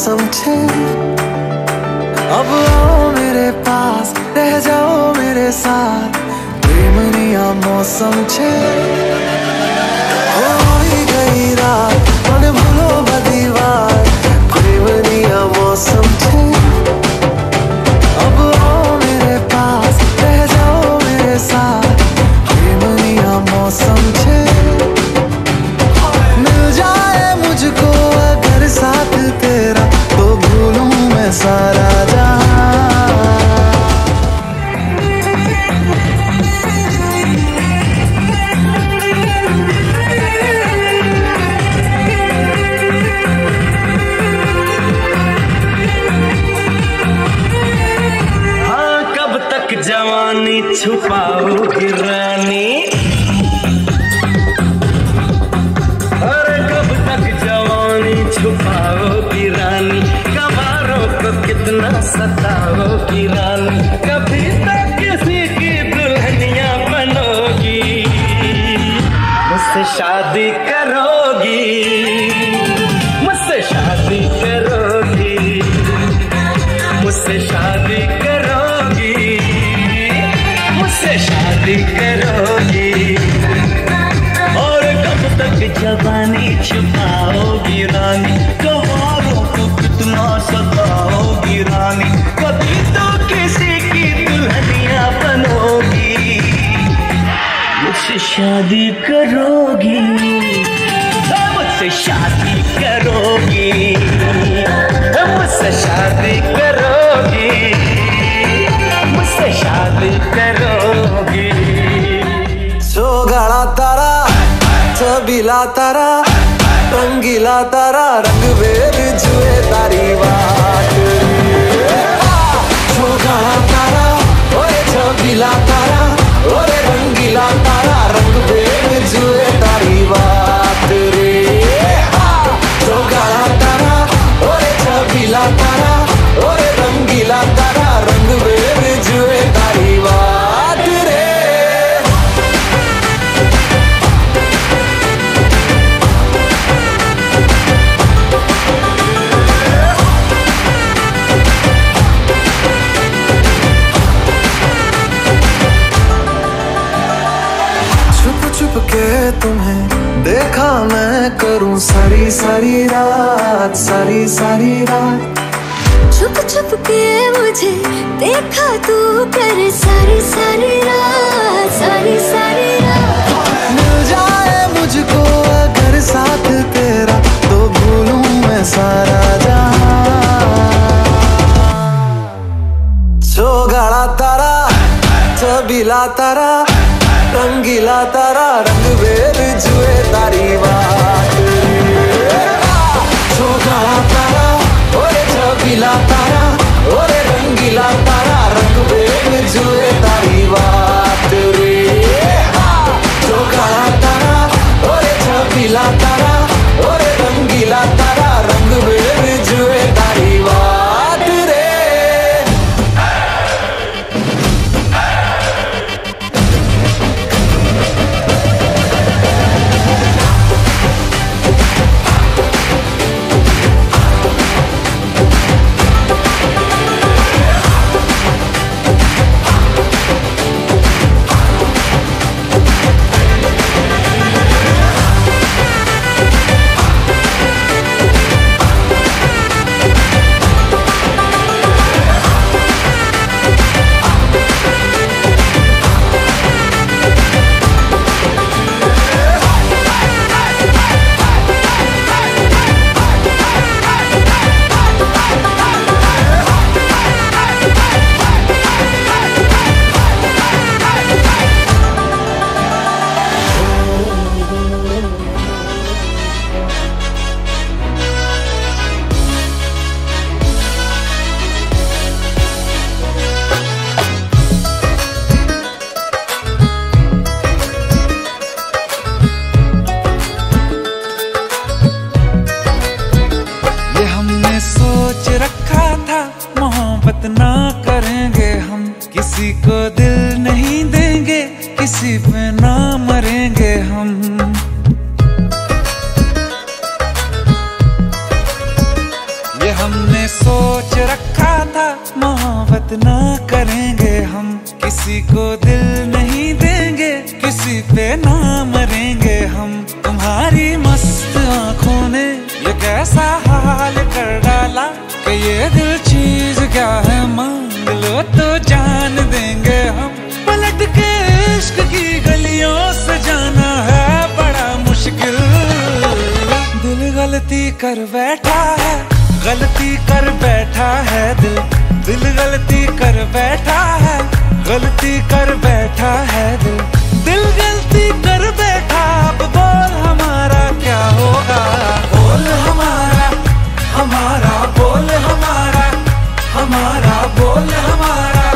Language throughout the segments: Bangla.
समझे। अब आओ मेरे पास, रह जाओ मेरे साथ, प्रेमनिया मौसम छे। हो ही गई रात, मन भूलो बदीवार, प्रेमनिया मौसम छे। अब आओ मेरे पास, रह जाओ मेरे साथ, प्रेमनिया मौसम छे। मिल जाए मुझको अगर साथ तेरा, तो भूलूं मैं सारा जहां। हाँ, कब तक जवानी छुपाओगी रानी, अरे कब तक जवानी छुपाओगी रानी, कबारों को कितना सताओगी रानी, कभी तक किसी की दुल्हनिया बनोगी, मुझसे शादी करोगी, मुझसे शादी करोगी, मुझसे शादी करोगी, मुझसे शादी करोगी। और कब तक जवानी छुपाओगी रानी, कबारों को कितना सताओगी रानी, कभी तो किसी की दुल्हनिया बनोगी, मुझसे शादी करोगी, मुझसे शादी करोगी, मुझसे शादी करोगी, मुझसे शादी करोगी। सोगाड़ा तारा, छबीला तारा, रंगीला तारा, रंग बेर जुए तारी बात। सोगाड़ा तारा, ओए छबीला तारा, ओरे रंगीला तारा, रंग बेर जुए तारी बात रे। सोगाड़ा तारा, ओरे छबीला तारा, ओरे रंगीला तारा, रंग बेर जुए तारी बात रे। छुप के तुम्हें देखा मैं, करूं सारी सारी रात, सारी सारी रात। छुप छुप के मुझे देखा तू कर सारी सारी रात, सारी सारी रात। मिल जाए मुझको अगर साथ तेरा, तो भूलूं मैं सारा जहां। सोगाड़ा तारा, छबीला तारा, रंगीला तारा, रंग बेर जुए तारी बात। सोगाड़ा तारा, ओरे छबीला तारा, ओरे रंगीला तारा, रंग बेर जुए तारी बात रे। सोगाड़ा तारा, ओरे छबीला तारा, ओरे रंगीला तारा, रंग बेर जुए तारी बात रे। किसी को दिल नहीं देंगे, किसी पे ना मरेंगे हम। ये हम मोहब्बत ना करेंगे हम, किसी को दिल नहीं देंगे, किसी पे ना मरेंगे हम। तुम्हारी मस्त आंखों ने ये कैसा हाल कर डाला कि ये दिल चीज क्या है, मांग लो तो जान देंगे हम। पलट के इश्क की गलियों से जाना है बड़ा मुश्किल। दिल गलती कर बैठा है, गलती कर बैठा है दिल। दिल गलती कर बैठा है, गलती कर बैठा है दिल। दिल गलती कर बैठा, अब बोल हमारा क्या होगा। बोल हमारा, हमारा बोल हमारा, हमारा बोल हमारा,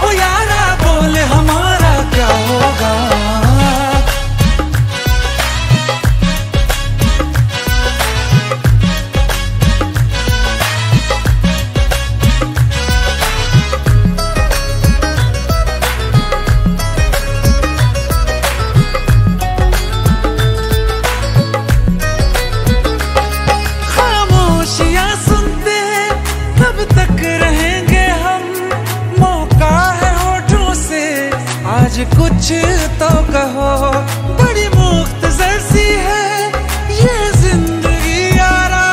ओ यारा बोल हमारा क्या होगा। कुछ तो कहो, बड़ी मुख्तसर सी है ये जिंदगी यारा।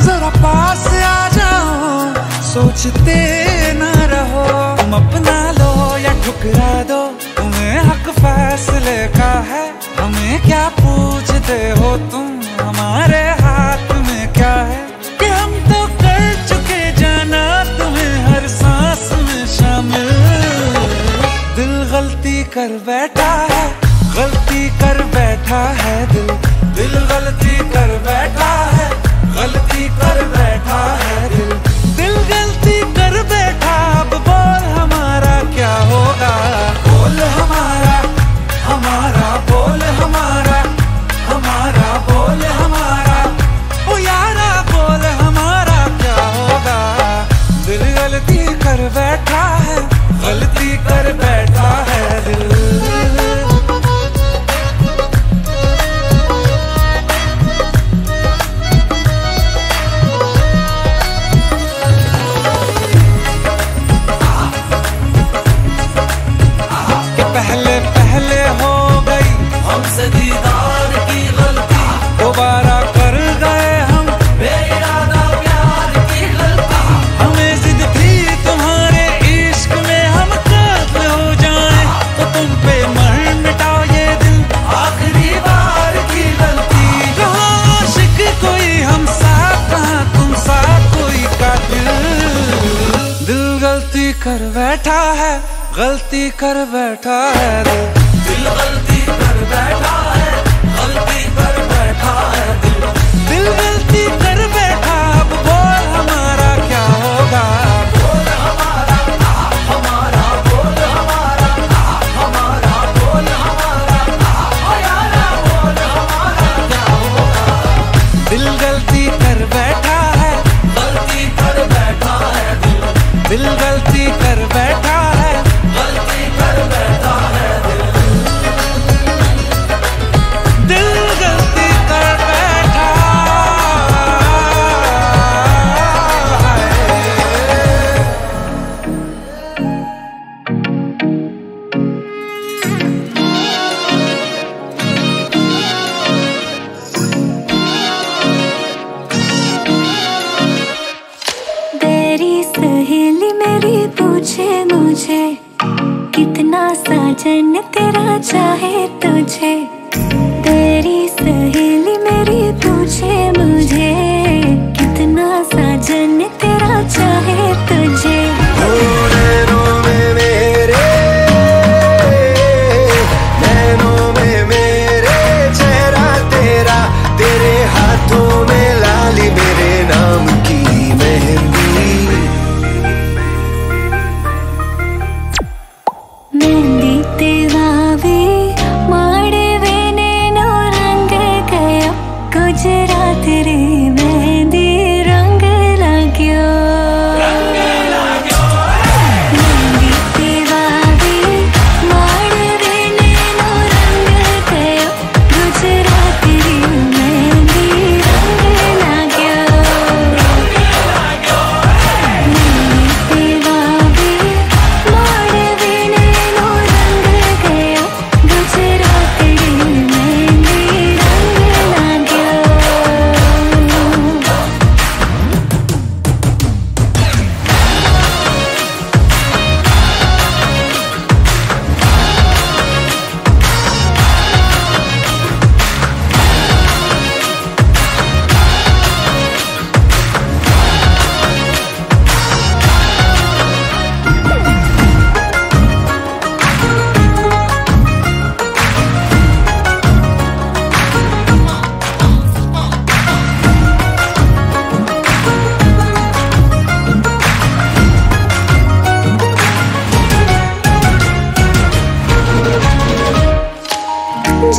जरा पास आ जाओ, सोचते ना रहो। तुम अपना लो या ठुकरा दो, तुम्हें हक फैसले का है। हमें क्या पूछते हो तुम, हमारे हाथ में क्या है कि हम तो कर चुके जाना तुम्हें हर सांस में शामिल। दिल गलती कर बैठा है, गलती कर बैठा है दिल। दिल गलती कर बैठा है, गलती कर बैठा है दिल। दिल गलती कर बैठा, अब बोल हमारा क्या होगा। बोल हमारा, हमारा बोल हमारा, हमारा बोल हमारा, ओ यारा बोल हमारा क्या होगा। दिल गलती कर बैठा है, गलती कर बैठा है दिल। पहले पहले हो गई हमसे दीदार की गलती, दोबारा कर गए हम बेइरादा प्यार की गलती। हमें जिद थी तुम्हारे इश्क में हम काबिल हो जाएं, तो तुम पे मर मिटाओ ये दिल आखिरी बार की गलती। कहाँ आशिक कोई हम साथ, कहाँ तुम साथ कोई कातिल। दिल गलती कर बैठा है, गलती कर बैठा है दिल। दिल गलती कर बैठा है, गलती कर बैठा है दिल। दिल गलती कर बैठा, अब बोल हमारा क्या होगा। बोल हमारा, हमारा बोल हमारा, हमारा बोल हमारा, ओ यारा बोल हमारा क्या होगा। दिल गलती कर बैठा है, गलती कर बैठा है दिल। दिल गलती कर बैठा है, गलती कर बैठा है दिल। दिल गलती कर बैठा तेरी सहेली मेरी पूछे मुझे, कितना साजन तेरा चाहे तुझे। तेरी सहेली मेरी पूछे मुझे, कितना साजन तेरा चाहे तुझे। नैनों में मेरे, नैनों में मेरे चेहरा तेरा, तेरे हाथों में लाली मेरे नाम की मेहंदी। मेहंदी तेरावे माड़े वे नैनो रंग कर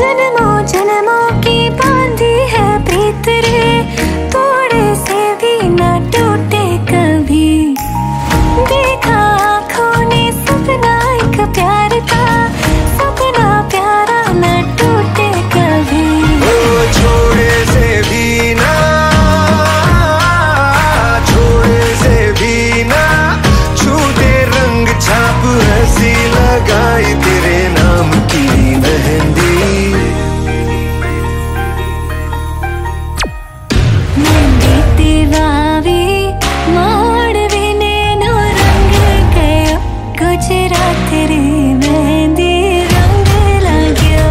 जन्मों जन्मों की बांधी है प्रीत रे, थोड़े से भी न टूटे कभी। देखा आँखों ने सपना एक प्यार का, सपना प्यारा न टूटे कभी। छोड़े से भी ना, छोड़े से भी ना छूटे रंग छाप हंसी लगाई तेरे नाम की मेहंदी। गुजरात रे मेहंदी रंग लाग्यो,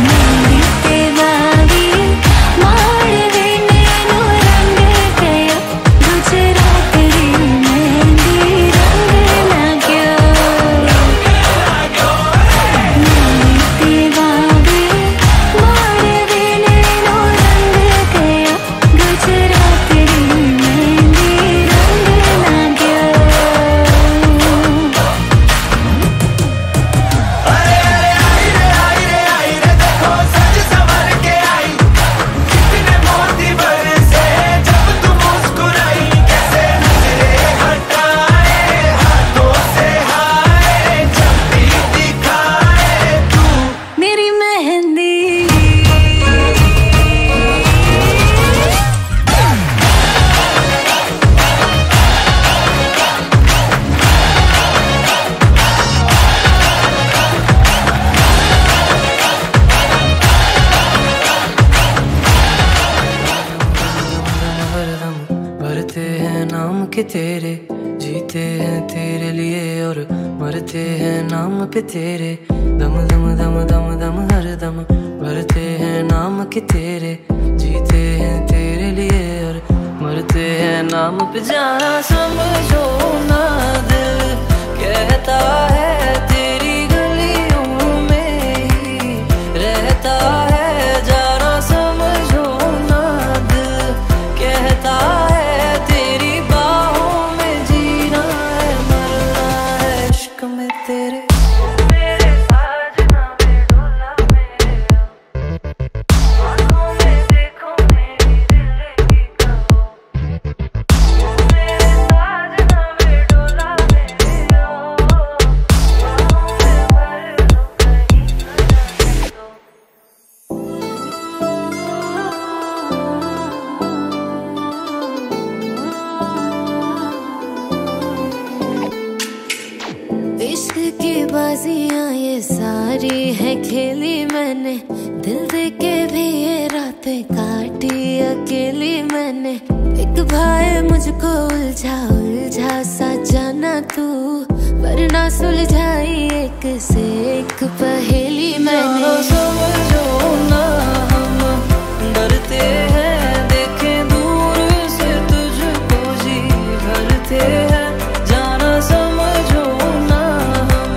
मेहंदी ते बावी माड़वे नैनो रंग गयो, गुजरात रे मेहंदी रंग लाग्यो। मेहंदी ते बावी माड़वे नैनो रंग गयो, गुजरात रे मेहंदी रंग लाग्यो। मेरी मेहंदी हरदम भरते हैं नाम के तेरे, जीते हैं तेरे लिए और मरते हैं नाम पे तेरे। दम दम दम दम दम हरदम भरते हैं नाम के तेरे, जीते हैं तेरे लिए और मरते हैं नाम पे। जाना समझो ना दिल कहता है तेरी गलियों में ही रहता है, जाना समझो ना दिल कहता है तेरी बाहों में जीना है, मरना है इश्क में तेरे। मेरे साजना में डोला मेरे आँखों में देखो मेरी दिल की कहो। मेरे साजना में डोला मेरे आँखों में भर लो कहीं न जाने दो। इश्क की बाजियां ये सारी है खेली मैंने, दिल दे के भी ये रातें काटी अकेली मैंने। एक भाई मुझको उलझा उलझा सा जाना तू, वरना सुलझाई एक से एक पहेली मैंने। समझो ना हम डरते हैं, देखें दूर से तुझको जी भरते हैं। जाना समझो ना हम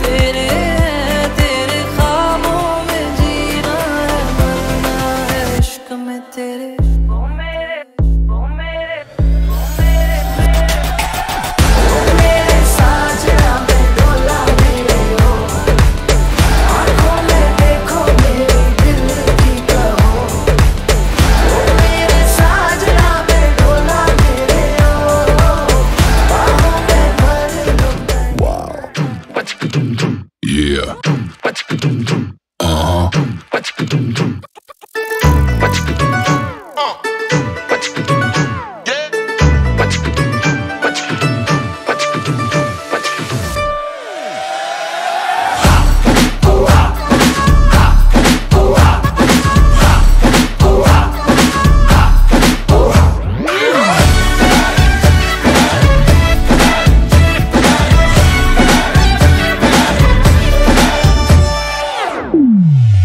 तेरे हैं, तेरे ख्वाबों में जीना है, मरना है इश्क में तेरे। ओ मेरे ओ मेरे ओ मेरे साजना में डोला मेरे हो, आँखों में देखो मेरे दिल की कहो। ओ मेरे साजना में डोला मेरे हो, बाहों में भर लो। Yeah.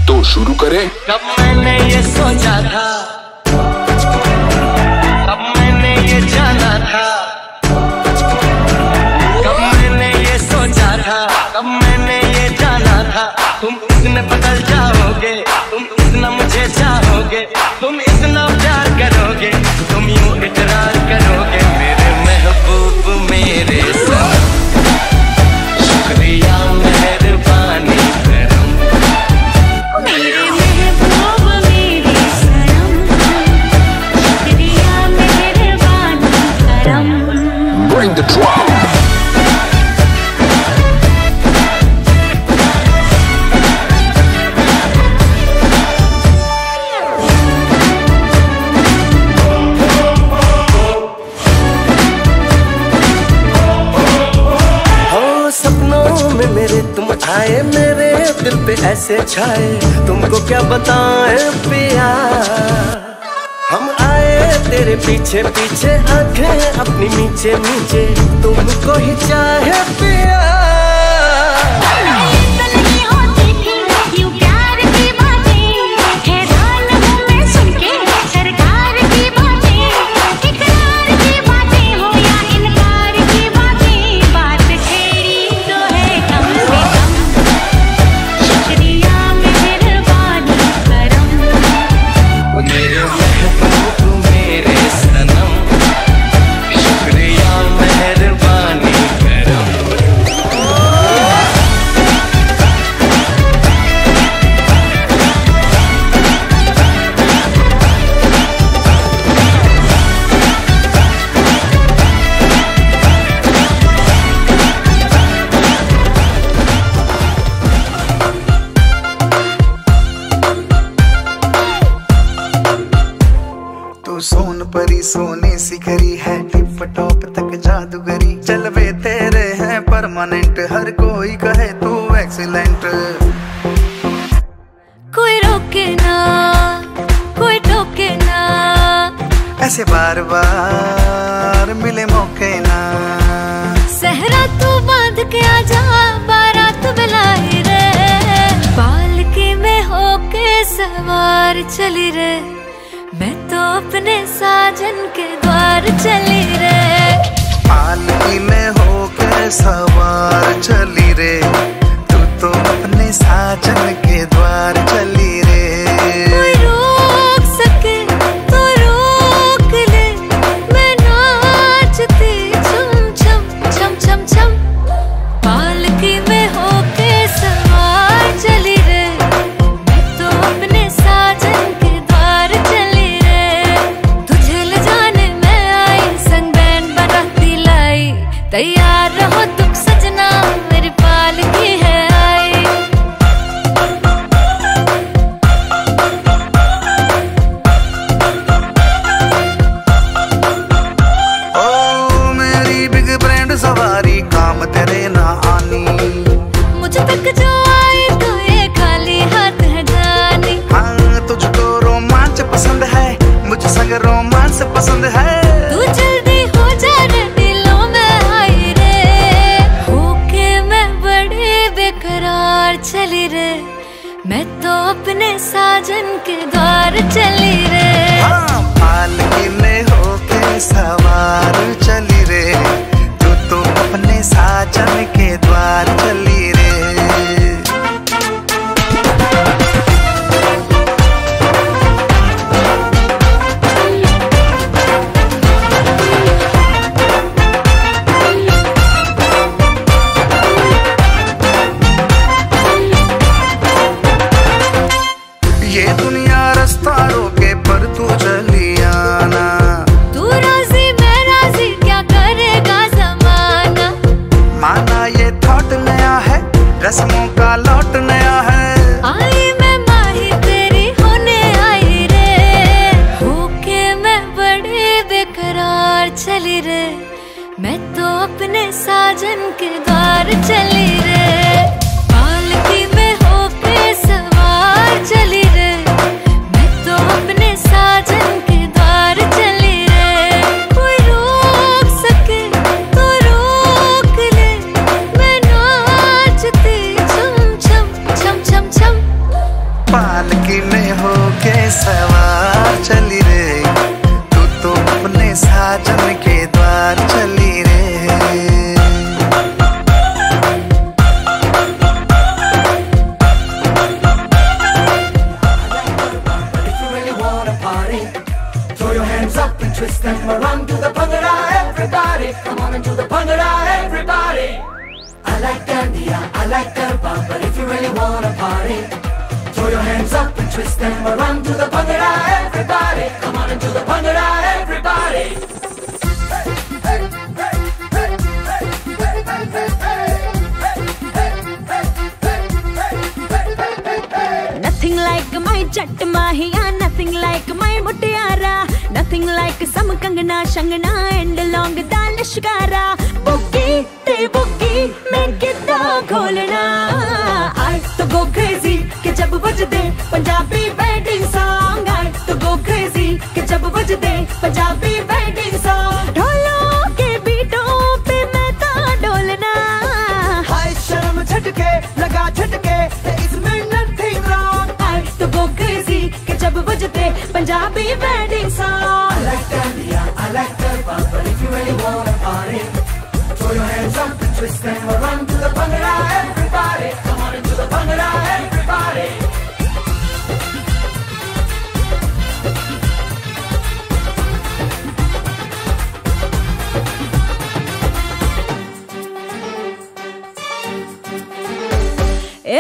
तो शुरू करें। कब मैंने ये सोचा था, कब मैंने ये जाना था, कब मैंने ये सोचा था, कब मैंने ये जाना था। तुम इतने बदल जाओगे, तुम इतना मुझे चाहोगे, तुम इतना प्यार करोगे, तुम यूं इकरार करोगे मेरे महबूब मेरे साथ। शुक्रिया मेहरबानी bring the drum. मेरे तुम आए मेरे दिल पे ऐसे छाए, तुमको क्या बताएं पिया। हम आए तेरे पीछे पीछे, आंखें अपनी नीचे नीचे, तुमको ही चाहे पिया। सोन परी सोने सिखरी है, टिप टॉप तक जादूगरी, चलवे तेरे हैं परमानेंट, हर कोई कहे तू एक्सीलेंट। कोई रोके ना कोई टोके ना, ऐसे बार बार मिले मौके ना। सहरा तू बांध के आजा, बारात बुलाई रे, पालकी में होके सवार चली रे, मैं तो अपने साजन के द्वार चली रे। पालकी में होके सवार चली रे, तू तो अपने साजन के द्वार चली रे। कोई रोक सके तो रोक ले, मैं नाचती छम छम छम छम छम, पालकी में होके सवार चली रे, मैं तो अपने साजन के द्वार चली। तैयार रहो तुम सजना, मेरी पालकी है आई। ओ मेरी बिग ब्रांड सवारी, काम तेरे ना आनी, मुझ तक जो आई तो ये खाली हाथ है जानी। हाँ तुझको रोमांच पसंद है, मुझ संग रोमांस पसंद है, तू जल्दी हो जा रे, चली रे, मैं तो अपने साजन के द्वार चली रे। हाँ पालकी में होके सवार चली रे, तू तो अपने साजन के द्वार चली रे। ये दुनिया रास्ता रोके पर तू चली आना, तू राजी मैं राजी, क्या करेगा ज़माना। माना ये थॉट नया है, रस्मों का लौट नया है, आई मैं माही तेरी होने आई रे, होके मैं बड़ी बेकरार चली रे, मैं तो अपने साजन के द्वार चली रे। पालकी में होके सवार चली रे, मैं तो अपने साजन के द्वार चली रे। कोई रोक सके तो रोक ले, मैं नाचती छम छम छम छम छम, पालकी में होके सवार चली रे, तू तो अपने साजन के द्वार चली रे। Twist them around to the bhangra, everybody. Come on and do the bhangra, everybody. I like dandiya, I like garba, but if you really wanna party, throw your hands up and twist them around to the bhangra, everybody. Come on and do the bhangra, everybody. Hey, hey, hey, hey. mahiya, nothing like my mutiara, nothing like some kangna shangna and long dalishkara. Boogie te boogie main kidda kholna, I to go crazy ke jab bajde Punjabi wedding song. I to go crazy ke jab bajde Punjabi wedding song. ढोलों के बीटों पे मैं तो डोलना, हाय शर्म झटके लगा झटके इसमें nothing wrong. I to go crazy ke jab bajde Punjabi wedding song. I like Dandiya, I like Garba, but if you really wanna party, throw your hands up and twist them around to the Bhangra, everybody. Come on into the Bhangra, everybody.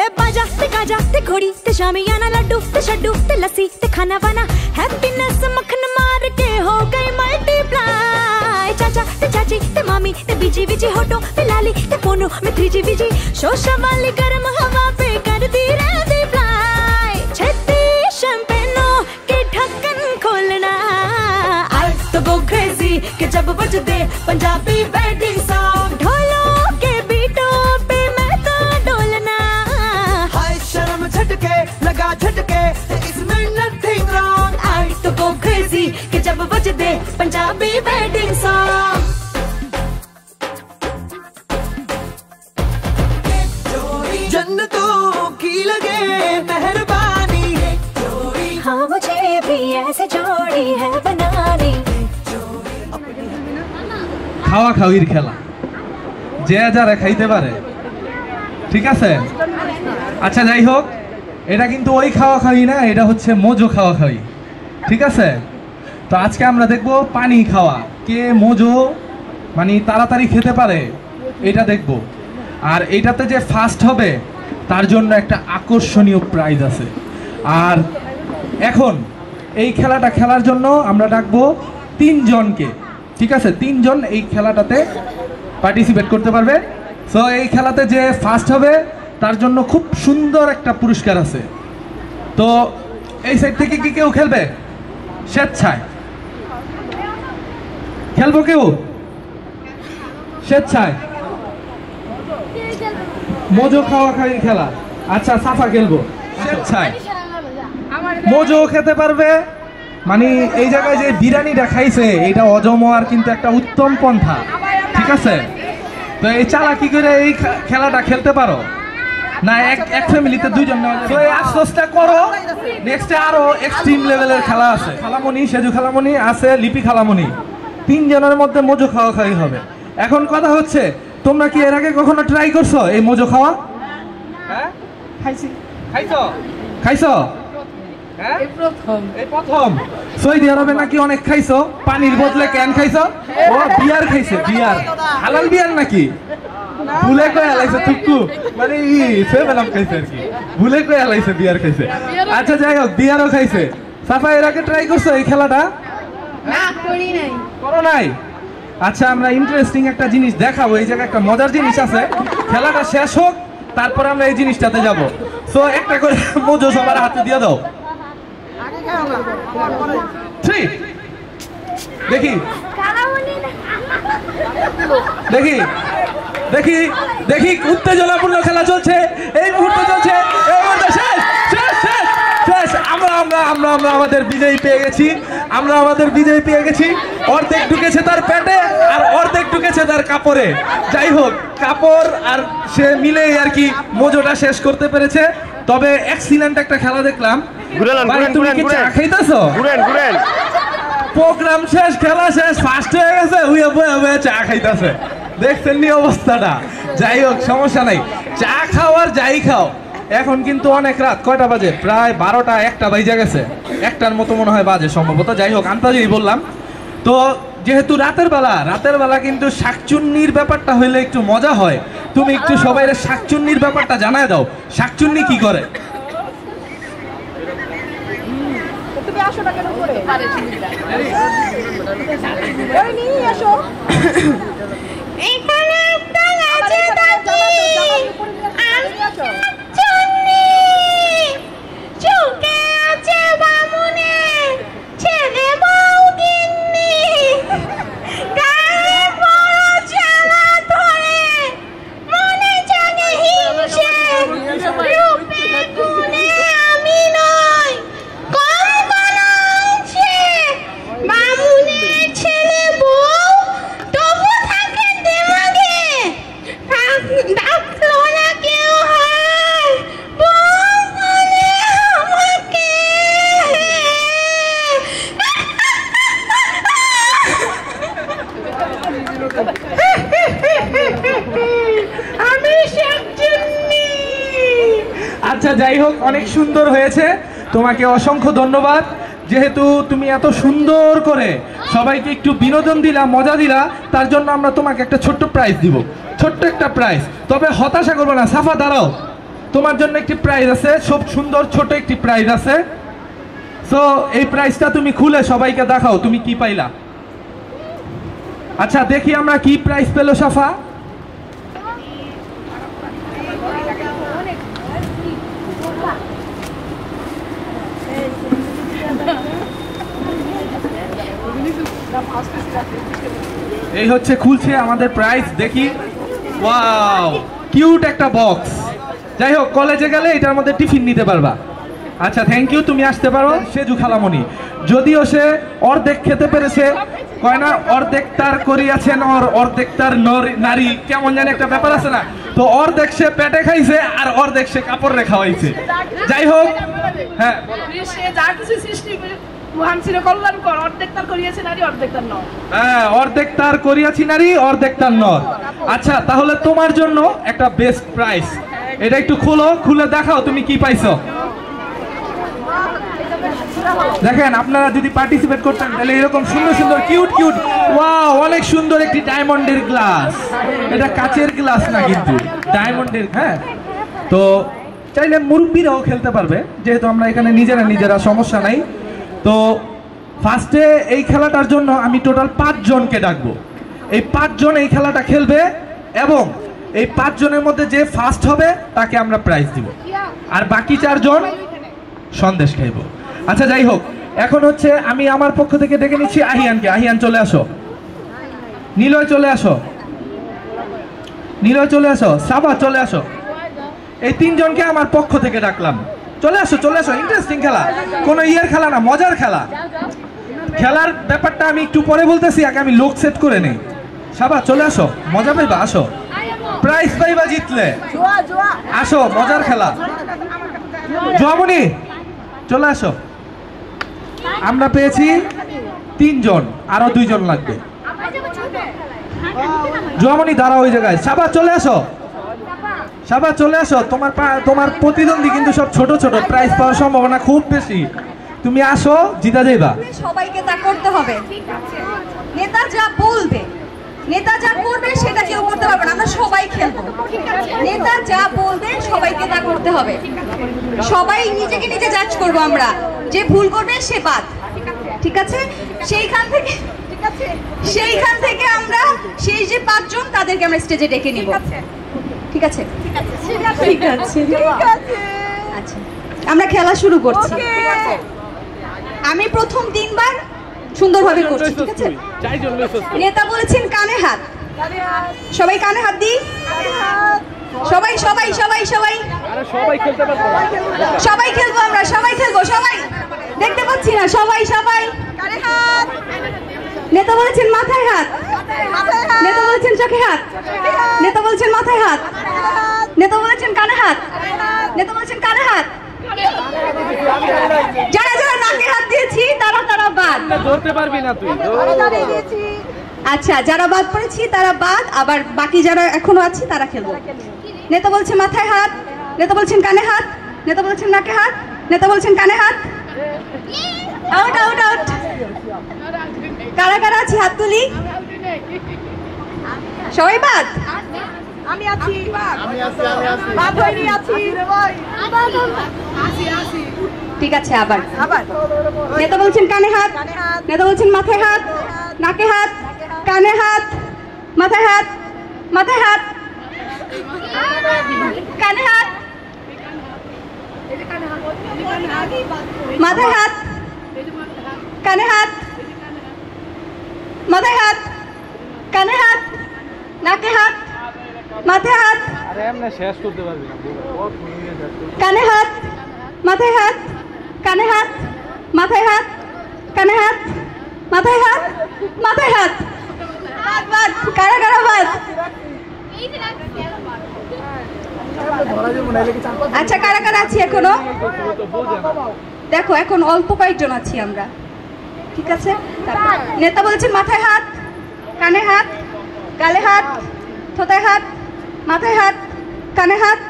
ए बाजा ते गाजा ते घोड़ी ते शामियाना, लड्डू ते शड्डू ते लस्सी ते खाना वाना, हैप्पीनेस मक्खन मार के हो गई मल्टीप्लाई. चाचा ते चाची ते मामी ते बीजी बीजी होटो ते लाली ते पोनो में 3G बीजी, शोशा वाली गर्म हवा पे कर दी रहती फ्लाई. छत्ती शैंपेनों के ढक्कन खोलना, I to go crazy के जब बजदे पंजाबी वेडिंग सॉन्ग. ढोलों के बीटों पे मैं तो डोलना, हाय शर्म झटके लगा झटके इसमें nothing wrong. I to go crazy के जब बजदे पंजाबी वेडिंग सॉन्ग. जन्नतों की लगे मेहरबानी, हाँ मुझे भी ऐसे जोड़ी है बनानी. খাওয়া খাওয়ির খেলা, যে যারা খাইতে পারে, ঠিক আছে? আচ্ছা যাই হোক, এটা কিন্তু ওই খাওয়া খাওয়ি না, এটা হচ্ছে মোজো খাওয়া খাওয়ি, ঠিক আছে? তো আজকে আমরা দেখবো পানি খাওয়া, কে মোজো মানে তাড়াতাড়ি খেতে পারে এটা দেখবো। আর এইটাতে যে ফার্স্ট হবে তার জন্য একটা আকর্ষণীয় প্রাইজ আছে। আর এখন এই খেলাটা খেলার জন্য আমরা ডাকবো 3 জনকে, ঠিক আছে? 3 জন এই খেলাটাতে পার্টিসিপেট করতে পারবে। সো এই খেলাতে যে ফার্স্ট হবে তার জন্য খুব সুন্দর একটা পুরস্কার আছে। তো এই সাইড থেকে কি কেউ খেলবে স্বেচ্ছায়? খেলবো কেউ স্বেচ্ছায়? মোজো খাওয়া খাই খেলা। আচ্ছা সাফা খেলবো স্বেচ্ছায়। মোজো খেতে পারবে মানে এই জায়গায় যে বিরিয়ানিটা খাইছে এটা অজমার কিন্তু একটা উত্তম পন্থা, ঠিক আছে? তো এই চালাকি করে এই খেলাটা খেলতে পারো না? এক ফ্যামিলিতে 2 জন নেওয়া যায়। তো এই আফসোসটা করো, নেক্সটে আরো এক্সট্রিম লেভেলের খেলা আছে। খালামণি, সেজু খালামণি আছে, লিপি খালামণি, 3 জনের মধ্যে মোজো খাওয়া খাওয়াই হবে। এখন কথা হচ্ছে তোমরা কি এর আগে কখনো ট্রাই করছো এই মোজো খাওয়া? হ্যাঁ খাইছি। খাইছো? খাইছো? হ্যাঁ এই প্রথম। সৌদি আরবে নাকি অনেক খাইছো, পানির বদলে ক্যান খাইছো। ও বিয়ার খাইছে, বিয়ার হালাল বিয়ার নাকি? ভুলে কই আলাইছে তুকু, মানে সেভেন খাইছে আর কি, ভুলে কই আলাইছে বিয়ার খাইছে। আচ্ছা যাই হোক, বিয়ারও খাইছে। সাফা এর আগে ট্রাই করছো এই খেলাটা? না করি নাই। করো নাই? আচ্ছা আমরা ইন্টারেস্টিং একটা জিনিস দেখাবো, এই জায়গায় একটা মজার জিনিস আছে। খেলাটা শেষ হোক তারপর আমরা এই জিনিসটাতে যাব। সো একটা করে মোজো সবার হাতে দিয়ে দাও। 3 দেখি দেখি দেখি দেখি উত্তেজনাপূর্ণ খেলা চলছে এই মুহূর্তে, চলছে এই মুহূর্তে। শেষ শেষ শেষ শেষ। আমরা আমরা আমরা আমরা আমাদের বিজয়ী পেয়ে গেছি, আমরা আমাদের বিজয়ী পেয়ে গেছি। অর্ধেক ঢুকেছে তার পেটে আর অর্ধেক ঢুকেছে তার কাপড়ে। যাই হোক, কাপড় আর সে মিলেই আর কি মোজোটা শেষ করতে পেরেছে। তবে এক্সিলেন্ট একটা খেলা দেখলাম। তুমি কি চা খাইতেছো? প্রোগ্রাম শেষ, খেলা শেষ, ফার্স্ট হয়ে গেছে, হুইয়া বয়ে বয়ে চা খাইতেছে। দেখছেন নি অবস্থাটা? যাই হোক সমস্যা নাই, চা খাও আর যাই খাও। এখন কিন্তু অনেক রাত, কয়টা বাজে? প্রায় 12টা 1টা বাজে গেছে, 1টার মতো মনে হয় বাজে সম্ভবত। যাই হোক আন্তাজেই বললাম। তো যেহেতু রাতের বেলা কিন্তু শাকচুন্নির ব্যাপারটা হইলে একটু মজা হয়। তুমি একটু সবাই শাকচুন্নির ব্যাপারটা জানায় দাও। শাকচুন্নি কি করে? চুকে আছে আচ্ছা যাই হোক, অনেক সুন্দর হয়েছে, তোমাকে অসংখ্য ধন্যবাদ। যেহেতু তুমি এত সুন্দর করে সবাইকে একটু বিনোদন দিলা, মজা দিলা, তার জন্য আমরা তোমাকে একটা ছোট্ট প্রাইজ দিব, ছোট্ট একটা প্রাইজ। তবে হতাশা করবো না, সাফা দাঁড়াও, তোমার জন্য একটি প্রাইজ আছে, খুব সুন্দর ছোট একটি প্রাইজ আছে। সো এই প্রাইজটা তুমি খুলে সবাইকে দেখাও তুমি কি পাইলা। আচ্ছা দেখি আমরা কি প্রাইজ পেলো সাফা। এই হচ্ছে খুলছে আমাদের প্রাইজ, দেখি। ওয়াও, কিউট একটা বক্স। যাই হোক, কলেজে গেলে এটার মধ্যে টিফিন নিতে পারবা। আচ্ছা থ্যাংক ইউ, তুমি আসতে পারো। সেজু খালামণি, যদিও সে অর্ধেক খেতে পেরেছে, কয় না অর্ধেক তার করিয়াছেন ওর অর্ধেক তার নারী, কেমন জানি একটা ব্যাপার আছে না, তো অর্ধেক সে পেটে খাইছে আর অর্ধেক সে কাপড় রে খাওয়াইছে। যাই হোক, হ্যাঁ অর্ধেক তার করিয়াছি নারী অর্ধেক তার নর। আচ্ছা তাহলে তোমার জন্য একটা বেস্ট প্রাইজ, এটা একটু খোলো, খুলে দেখাও তুমি কি পাইছো। দেখেন আপনারা যদি পার্টিসিপেট করতেন তাহলে এরকম সুন্দর সুন্দর কিউট কিউট, ওয়াও অনেক সুন্দর একটি ডায়মন্ডের গ্লাস, এটা কাচের গ্লাস না কিন্তু ডায়মন্ডের। হ্যাঁ, তো চাইলে মুরব্বীরাও খেলতে পারবে, যেহেতু আমরা এখানে নিজেরা সমস্যা নাই। তো ফার্স্টে এই খেলাটার জন্য আমি টোটাল 5 জনকে ডাকবো। এই 5 জন এই খেলাটা খেলবে এবং এই 5 জনের মধ্যে যে ফার্স্ট হবে তাকে আমরা প্রাইজ দিব, আর বাকি 4 জন সন্দেশ খাইব। আচ্ছা যাই হোক, এখন হচ্ছে আমি আমার পক্ষ থেকে ডেকে নিচ্ছি আহিয়ানকে। আহিয়ান চলে আসো, নিলয় চলে আসো, নিলয় চলে আসো, সাবা চলে আসো। এই 3 জনকে আমার পক্ষ থেকে ডাকলাম, চলে আসো চলে আসো। ইন্টারেস্টিং খেলা, কোনো ইয়ের খেলা না, মজার খেলা। খেলার ব্যাপারটা আমি একটু পরে বলতেছি, আগে আমি লোক সেট করে নেই। সাবা চলে আসো, মজা পাইবা, আসো প্রাইজ পাইবা জিতলে, আসো মজার খেলা। জয়মণি চলে আসো, আমরা পেয়েছি 3 জন, আরো 2 জন লাগবে। জয়মণি দাঁড়াও ওই জায়গায়। সাবা চলে আসো, সাবা চলে আসো। তোমার প্রতিদ্বন্দ্বী কিন্তু সব ছোট ছোট, প্রাইজ পাওয়ার সম্ভাবনা খুব বেশি। তুমি আসো, জিতা যাইবা। সবাইকে তা করতে হবে, নেতা যা বলবে, নেতা যা করবে সেটা কেউ করতে পারবে না, আমরা সবাই খেলবো। নেতা যা বলবে সবাইকে তা করতে হবে, সবাই নিজেকে নিজে জাজ করবো আমরা, যে ভুল করবে সে বাদ। ঠিক আছে, সেইখান থেকে আমরা সেই যে 5 জন তাদেরকে আমরা স্টেজে ডেকে নিব। ঠিক আছে, ঠিক আছে, আচ্ছা আমরা খেলা শুরু করছি। আমি প্রথম 3 বার সুন্দরভাবে করছি। ঠিক আছে, নেতা বলেছেন কানে হাত, সবাই কানে হাত দিই, সবাই সবাই সবাই সবাই সবাই খেলবো, আমরা সবাই খেলবো, সবাই দেখতে পাচ্ছি না, সবাই সবাই কানে হাত। নেতা বলেছেন মাথায় হাত, নেতা বলেছেন চোখে হাত, নেতা বলেছেন মাথায় হাত, নেতা বলেছেন কানে হাত, নেতা বলেছেন কানে হাত। যারা যারা নাকে হাত দিয়েছি তারা বাদ, ধরতে পারবি না তুই। আচ্ছা যারা বাদ পড়েছি তারা বাদ, আবার বাকি যারা এখনো আছে তারা খেলবো। নেতা বলছে মাথায় হাত, নেতা বলছেন কানে হাত, নেতা বলছেন নাকে হাত, নেতা বলছেন কানে হাত। Out out out. কারা কারা আছি হাত তুলি, সবাই বাদ। আমি আছি, বাদ হয়নি, আছি। ঠিক আছে, আবার নেতা বলছেন কানে হাত, নেতা বলছেন মাথায় হাত, নাকে হাত, কানে হাত, মাথায় হাত, মাথায় হাত, কানে হাত, মাথায় হাত, কানে হাত, মাথায় হাত, কানে হাত, নাকে হাত, মাথায় হাত, কানে হাত, মাথায় হাত, কানে হাত, মাথায় হাত, কানে হাত, মাথায় হাত, মাথায় হাত। বাদ বাদ, কারা কারা বাদ? আচ্ছা কারা কারা আছি এখনো? দেখো এখন অল্প কয়েকজন আছি আমরা। ঠিক আছে, নেতা বলেছেন মাথায় হাত, কানে হাত, গালে হাত, থোতায় হাত, মাথায় হাত, কানে হাত,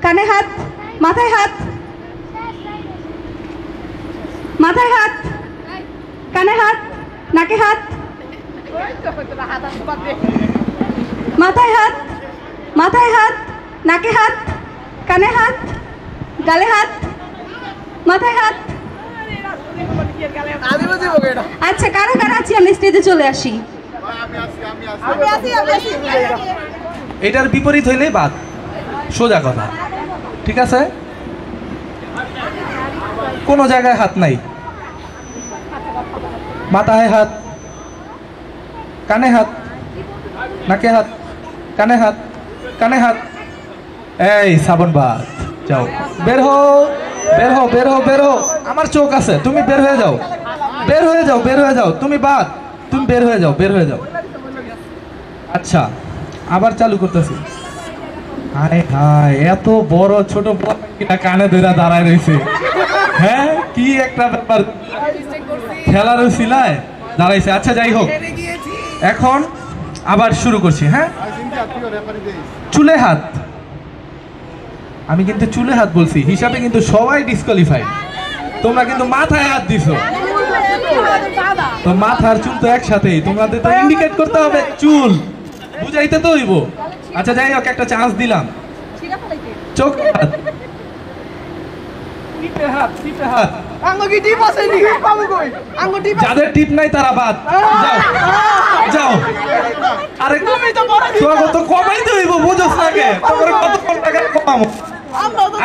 কানে হাত, মাথায় হাত, মাথায় হাত, কানে হাত, নাকে হাত, মাথায় হাত, মাথায় হাত, নাকে হাত, কানে হাত, গালে হাত, মাথায় হাত। আচ্ছা, কারা কারা আছি আমরা স্টেজে চলে আসি। এটার বিপরীত হইলেই বাদ, সোজা কথা, ঠিক আছে? কোনো জায়গায় হাত নাই, মাথায় হাত, কানে হাত, নাকে হাত, কানে হাত, কানে হাত। এই শ্রাবণ বাদ, যাও বের হও, বের হও, বের হও, বের হও। আমার চোখ আছে, তুমি বের হয়ে যাও, বের হয়ে যাও, বের হয়ে যাও। তুমি বাদ, তুমি বের হয়ে যাও, বের হয়ে যাও। আচ্ছা, আবার চালু করতেছি। হায় হায়, এত বড় ছোট কিনা কানে ধরে দাঁড়ায় রয়েছে। হ্যাঁ, কি একটা ব্যাপার, খেলার সিলায় দাঁড়াইছে। আচ্ছা, যাই হোক, এখন আবার শুরু করছি। হ্যাঁ, চুলে হাত। আমি কিন্তু চুলে হাত বলছি, হিসাবে কিন্তু সবাই ডিসকোয়ালিফাইড। তোমরা কিন্তু মাথায় হাত দিছো, তো মাথার চুল তো একসাথেই, তোমাদের তো ইন্ডিকেট করতে হবে চুল, বুঝাইতে তো হইব। আচ্ছা, যাই হোক, একটা চান্স দিলাম। চোখ হাত, যাদের টিপ নাই তারা বাদ, যাও যাও। আরে তোমাকে তো কমাইতে হইব, বুঝোস না কে? তোমার কতক্ষণ টাকা কমাবো?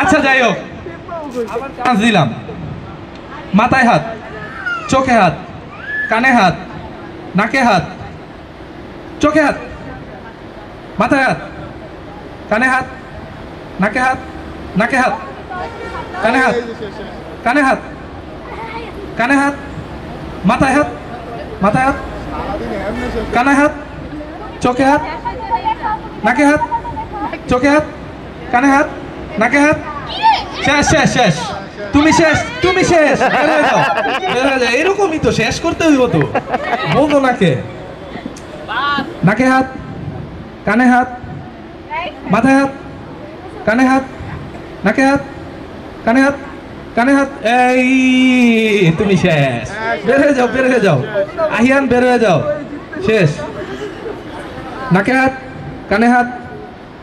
আচ্ছা, যাই হোক, আবার চান্স দিলাম। মাথায় হাত, চোখে হাত, কানে হাত, নাকে হাত, চোখে হাত, মাথায় হাত, কানে হাত, নাকে হাত, নাকে হাত, কানে হাত, কানে হাত, কানে হাত, মাথায় হাত, মাথায় হাত, কানে হাত, চোখে হাত, নাকে হাত, চোখে হাত, কানে হাত, নাকে হাত। শেষ শেষ শেষ, তুমি শেষ, তুমি শেষ। এরকমই তো শেষ করতে হইব তো, বলতো নাকে, নাকে হাত, কানে হাত, মাথায় হাত, কানে হাত, নাকে হাত, কানে হাত, কানে হাত। এই তুমি শেষ, বের হয়ে যাও, বের হয়ে যাও। আহিয়ান, বের হয়ে যাও, শেষ। নাকে হাত, কানে হাত,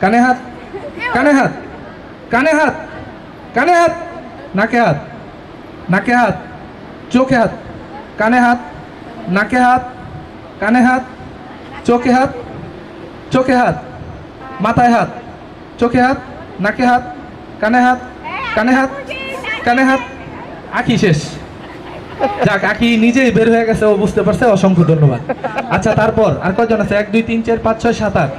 কানে হাত, কানে হাত, কানে হাত, কানে হাত, নাকে হাত, নাকে হাত, চোখে হাত, কানে হাত, নাকে হাত, কানে হাত, চোখে হাত, চোখে হাত, মাথায় হাত, চোখে হাত, নাকে হাত, কানে হাত, কানে হাত, কানে হাত। আঁকি শেষ। যাক, আঁকি নিজেই বের হয়ে গেছে, ও বুঝতে পারছে, অসংখ্য ধন্যবাদ। আচ্ছা, তারপর আর কয়জন আছে? 1 2 3 4 5 6 7 8।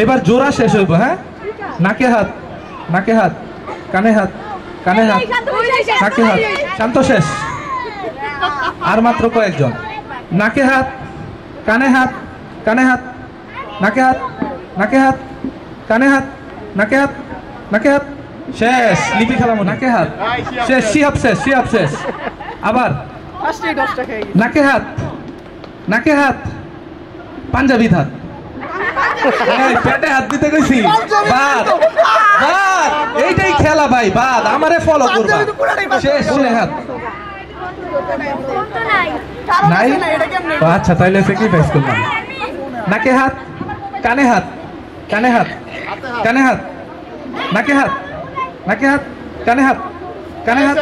এবার জোড়া শেষ হইব। হ্যাঁ, নাকে হাত, নাকে হাত, কানে হাত, কানে হাত, নাকে হাত। শান্ত, শেষ। আর মাত্র কয়েকজন। নাকে হাত, কানে হাত, কানে হাত, নাকে হাত, নাকে হাত, কানে হাত, নাকে হাত, নাকে হাত। শেষ। লিপি খেলাম। নাকে হাত শেষ, শিহাব শেষ, শিহাব শেষ। আবার নাকে হাত, নাকে হাত, পাঞ্জাবি হাত। পেটে হাত দিতে কইছি, বাদ বাদ, এইটাই খেলা ভাই, বাদ। আমারে ফলো করবা। শেষ, হাত নাই। আচ্ছা, তাইলে স্যাক্রিফাইস করলাম। নাকে হাত, কানে হাত, কানে হাত, কানে হাত, নাকে হাত, নাকে হাত, কানে হাত, কানে হাত।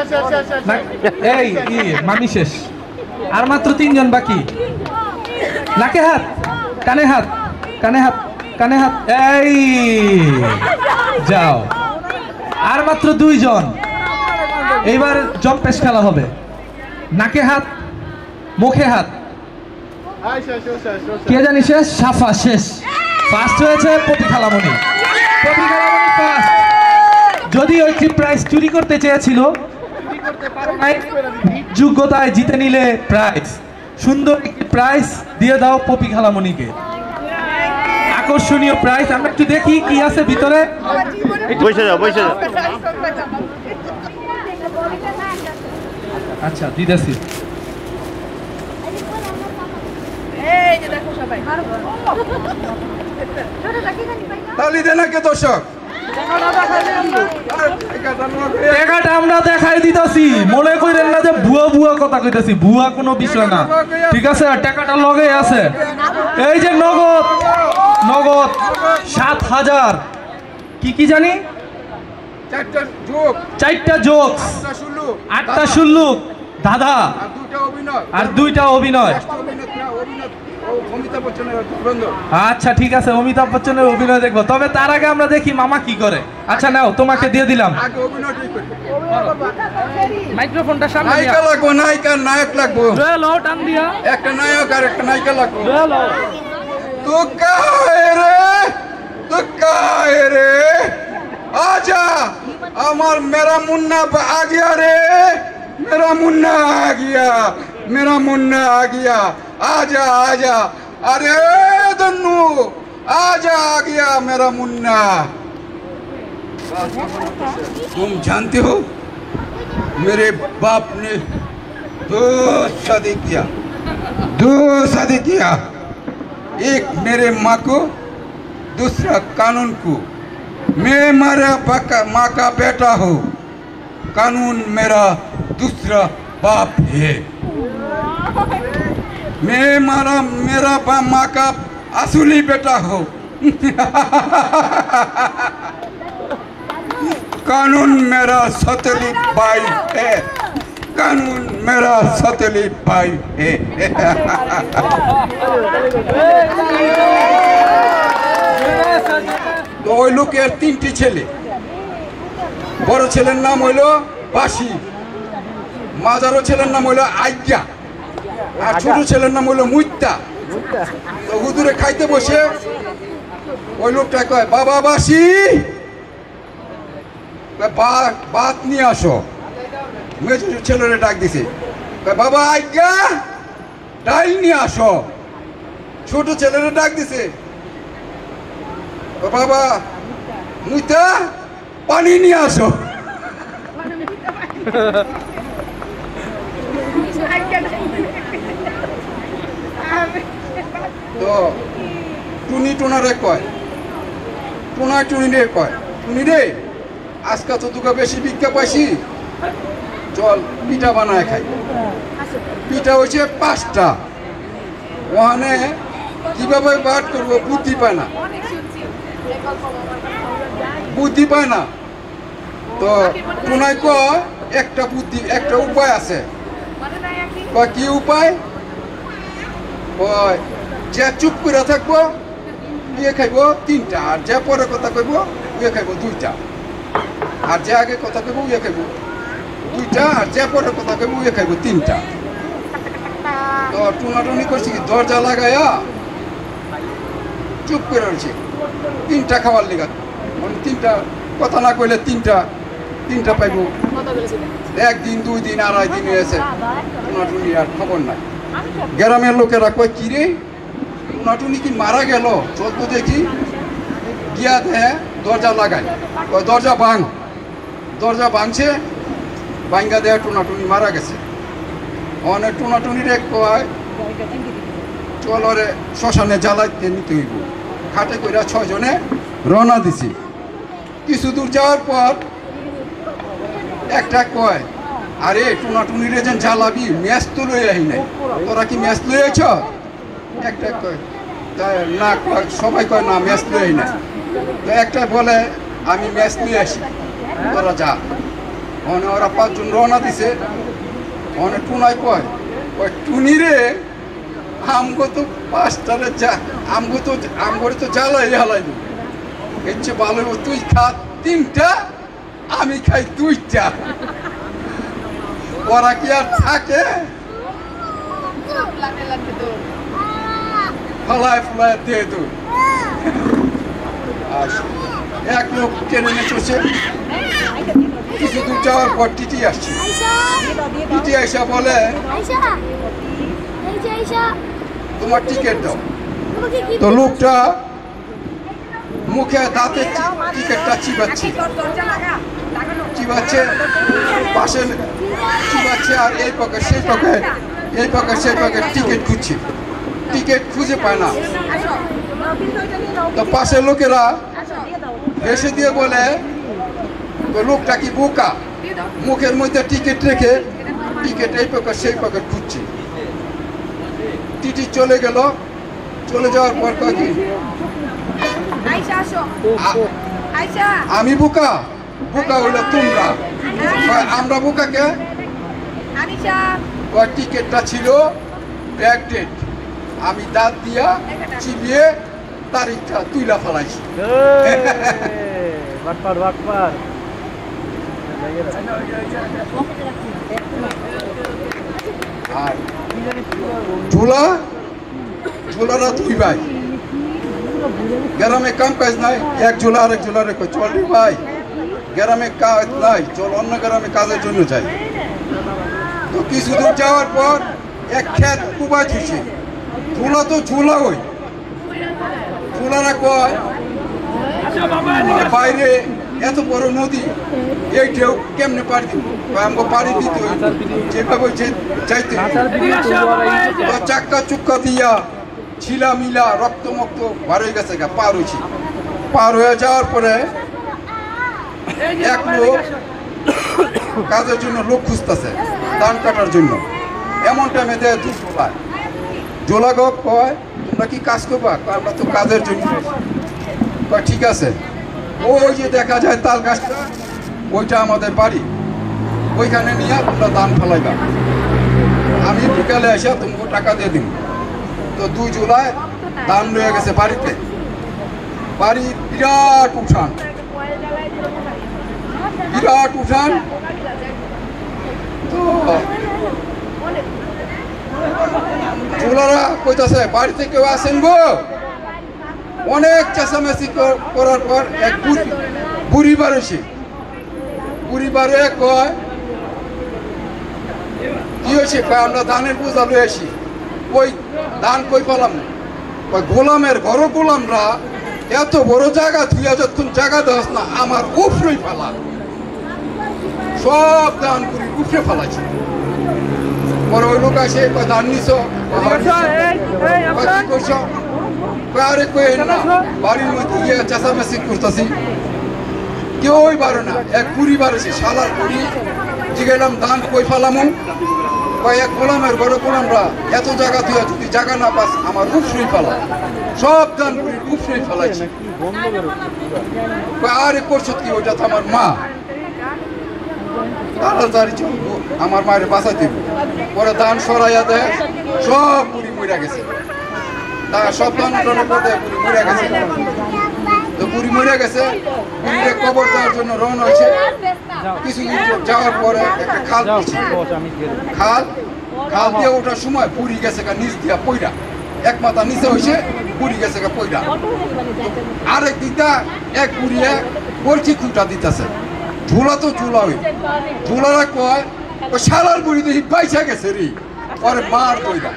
এই কি মামি শেষ। আর মাত্র 3 জন বাকি। নাকে হাত, কানে হাত, কানে হাত, কানে হাত। এই যাও। আর মাত্র 2 জন। এইবার জম্পেশ খেলা হবে। নাকে হাত, মুখে হাত। কে জানি শেষ? সাফা শেষ। ফার্স্ট হয়েছে পপি খালামণি। পপি খালামণি ফার্স্ট। যদি ওই প্রাইজ চুরি করতে চেয়েছিল, যোগ্যতায় জিতে নিলে প্রাইজ, সুন্দর একটি প্রাইজ দিয়ে দাও পপি খালামণিকে। আকর্ষণীয় প্রাইজ। আমরা একটু দেখি কি আছে ভিতরে। বসে যাও, বসে যাও। আচ্ছা, দিদাসি। তালি দেন আগে দর্শক। টাকাটা আমরা দেখাই দিতেছি, মনে করেন না যে ভুয়া ভুয়া কথা কইতেছি, ভুয়া কোনো বিষয় না, ঠিক আছে? টাকাটা লগে আছে, এই যে নগদ নগদ 7,000 কি কি জানি, 4টা যোগ, 8টা সুল্লুক দাদা, আর 2টা অভিনয়। আচ্ছা ঠিক আছে, অমিতাভ বচ্চনের অভিনয় দেখবো, তবে তার আগে আমরা দেখি মামা কি করে। আচ্ছা নাও, তোমাকে দিয়ে দিলাম মাইক্রোফোনটা সামনে। নায়িকা লাগবো, নায়িকা নায়ক লাগবো, টান দিয়া একটা নায়ক আর একটা নায়িকা লাগবো। তু কাহে রে आजा, अमर मेरा मुन्ना आ गया रे, मेरा मुन्ना आ गया, मेरा मुन्ना आ गया, आजा आजा, अरे दन्नू आजा, आ गया मेरा मुन्ना। तुम जानते हो मेरे बाप ने 2 शादी किया, 2 शादी किया, एक मेरे माँ को, दूसरा कानून को। मैं मेरा माँ का बेटा हूँ, कानून मेरा दूसरा बाप है। मैं मेरा माँ का असली बेटा हूँ। कानून मेरा सौतेली भाई है, कानून मेरा सौतेली भाई है। তো ওই লোকের 3টি ছেলে, বড় ছেলের নাম হইল বাসি, মাঝারো ছেলের নাম হইল আজ্ঞা, আর ছোট ছেলের নাম হইল মুইত্তা। তো হুজুরে খাইতে বসে ওই লোকটা কয়, বাবা বাসি ভাত নিয়ে আসো। মেজো ছেলেরে ডাক দিছে, বাবা আজ্ঞা ডাল নিয়ে আসো। ছোট ছেলেরে ডাক দিছে, বাবা মুইতা পানি নিয়ে আসো। তো টুনি টোনারে কয়, টোনা টুনিরে কয়, টুনি রে আজকে তো তোকে বেশি ভিক্ষা পাইছি, চল পিঠা বানায় খাই। পিঠা হয়েছে 5টা, ওখানে কিভাবে বাট করবো বুদ্ধি পায় না, বুদ্ধি পায় না। তো টুনাই কয় একটা বুদ্ধি, একটা উপায় আছে। কি উপায়? যে চুপ করে থাকবো ইয়ে খাইব 3টা, আর যে পরে কথা কইব ইয়ে খাইব 2টা, আর যে আগে কথা কইব ইয়ে খাইব 2টা, আর যে পরে কথা কইব ইয়ে খাইব 3টা। তো টুনাটুনি করছি কি, দরজা লাগাইয়া চুপ করে রয়েছে 3টা খাওয়ার লিগা, মানে 3টা কথা না কইলে 3টা পাইব। 1 দিন 2 দিন 2.5 দিন হয়েছে, টুনাটুনি আর খবর নাই। গ্রামের লোকেরা কয়, কি রে টুনাটুনি কি মারা গেল? চল তো দেখি। গিয়া দেহে দরজা লাগাই, কয় দরজা ভাঙ। দরজা ভাঙছে, ভাঙ্গা দেহে টুনাটুনি মারা গেছে। অনেক টুনাটুনিরে কয়, চল ওরে শ্মশানে জ্বালাইতে নিতে হইব। খাটে কইরা 6 জনে রওনা দিছি। কিছু দূর যাওয়ার পর একটা কয়, আরে টুনাটুনিরে যেন জ্বালাবি, ম্যাচ তো লই আহি নাই, তোরা কি ম্যাচ লই আইছ? একটা কয় না, সবাই কয় না ম্যাচ লই আহি নাই। তো একটা বলে আমি ম্যাচ লই আসি, তোরা যা। মানে ওরা 5 জন রওনা দিছে। মানে টুনাই কয়, টুনি রে আমগো তো 5টারে আমগরে তো জ্বালাই হালাই দেব, এর চেয়ে ভালো তুই খা 3টা, আমি খাই 2টা। ওরা কি আর থাকে? ফলায় ফলায় দিয়ে দু। এক লোক টেনে নিয়ে চলছে। কিছু দূর যাওয়ার পর টিটি আসছে। টিটি আইসা বলে, তোমার টিকিট দাও। তো লোকটা মুখে দাঁতে টিকিটটা চিবাচ্ছে, পাশে চিবাচ্ছে, আর এই পকেট সেই পকেট, এই পকেট সেই পকেট টিকিট খুঁজছে। টিকিট খুঁজে পায় না। তো পাশের লোকেরা হেসে দিয়ে বলে লোকটা কি বোকা, মুখের মধ্যে টিকিট রেখে টিকিট এই পকেট সেই পকেট খুঁজছে। টিটি চলে গেল, চলে যাওয়ার পর কয় কি আমি বোকা, বোকা হইলো তোমরা। আমরা বোকাকে টিকিটটা ছিল ব্যাকডেট, আমি দাঁত দিয়া চিবিয়ে তারিখটা তুইলা ফেলাইছি। আর ঝোলা ঝোলারা দুই ভাই, গ্রামে কাম কাজ নাই, এক ঝোলা আরেক ঝোলা রেখো চল রে ভাই, গ্রামে কাজ নাই, চল অন্য গ্রামে কাজের জন্য যাই। তো কিছু দূর যাওয়ার পর এক খেত কুবাই থুইছে, ঝোলা তো ঝোলা ওই ঝোলারা কয় বাইরে এত বড় নদী, এই ঢেউ কেমনে পাড়ি দিব, আমাকে পাড়ি দিতে যেভাবে যাইতে চাক্কা চুক্কা দিয়া ছিলা মিলা রক্ত মক্ত বার হয়ে গেছে, পার হয়েছি। পার হয়ে যাওয়ার পরে এক লোক কাজের জন্য লোক খুঁজতেছে ধান কাটার জন্য। এমন টাইমে দেয় দুধ পায়, জোলা গপ কয় তোমরা কি কাজ করবা, আমরা তো কাজের জন্য। কয় ঠিক আছে, ওই যে দেখা যায় তাল গাছটা, ওইটা আমাদের বাড়ি, ওইখানে নিয়ে তোমরা ধান ফেলাইবা, আমি বিকালে এসে তোমাকে টাকা দিয়ে দিব। তো 2 জুলাই ধান রয়ে গেছে বাড়িতে, বাড়ি বিরাট উঠান, বিরাট উঠান। তো চুলারা কইতাছে বাড়িতে কেউ আসেন গো, অনেক চেঁচামেচি করার পর এক বুড়ি বার হয়েছে, বুড়ি বারে কয় কি হয়েছে, আমরা ধানের বোঝা লয়ে আসি, ওই ধান কই পেলাম না, ওই গোলামের ঘর গোলামরা এত বড় জায়গা ধুইয়া যখন জায়গা দেওয়াস না আমার উফরেই ফেলা, সব ধান করে উফরে ফেলাইছে। পরে ওই লোক আসে ধান নিছ আরে কই না, বাড়ির মধ্যে গিয়ে চেঁচামেচি করতেছি, কেউই পারে না। এক বুড়ি বাড়েছে, শালার বুড়ি, জিগাইলাম ধান কই ফেলামু, এক গোলামের বড় গোলামরা এত জায়গা তুই যদি জায়গা না পাস আমার উফরে ফেলা, সব ধান করে উফরে ফেলাইছে। আরে করছো কি, ওইটা তো আমার মা, তাড়াতাড়ি আমার মায়ের বাঁচাই দিব। পরে ধান সরাইয়া দেয়, সব বুড়ি মরে গেছে, সব ধান বুড়ি মরে গেছে। তো বুড়ি মরে গেছে, বুড়িকে কবর দেওয়ার জন্য রওনা হয়েছে। কিছুদিন যাওয়ার পরে একটা খাল খাল খাল দিয়ে ওঠার সময় বুড়ি গেছে নিচ দিয়া পইরা, এক মাথা নিচে হয়েছে, বুড়ি গেছে পইরা। আরেক দিকটা এক বুড়িয়ে বলছি খুঁটা দিতেছে, ঝুলা তো ঝুলা হই, ঝুলারা কয় ওই শালার বুড়ি দেখি পয়সা গেছে রে, পরে মার কইরা,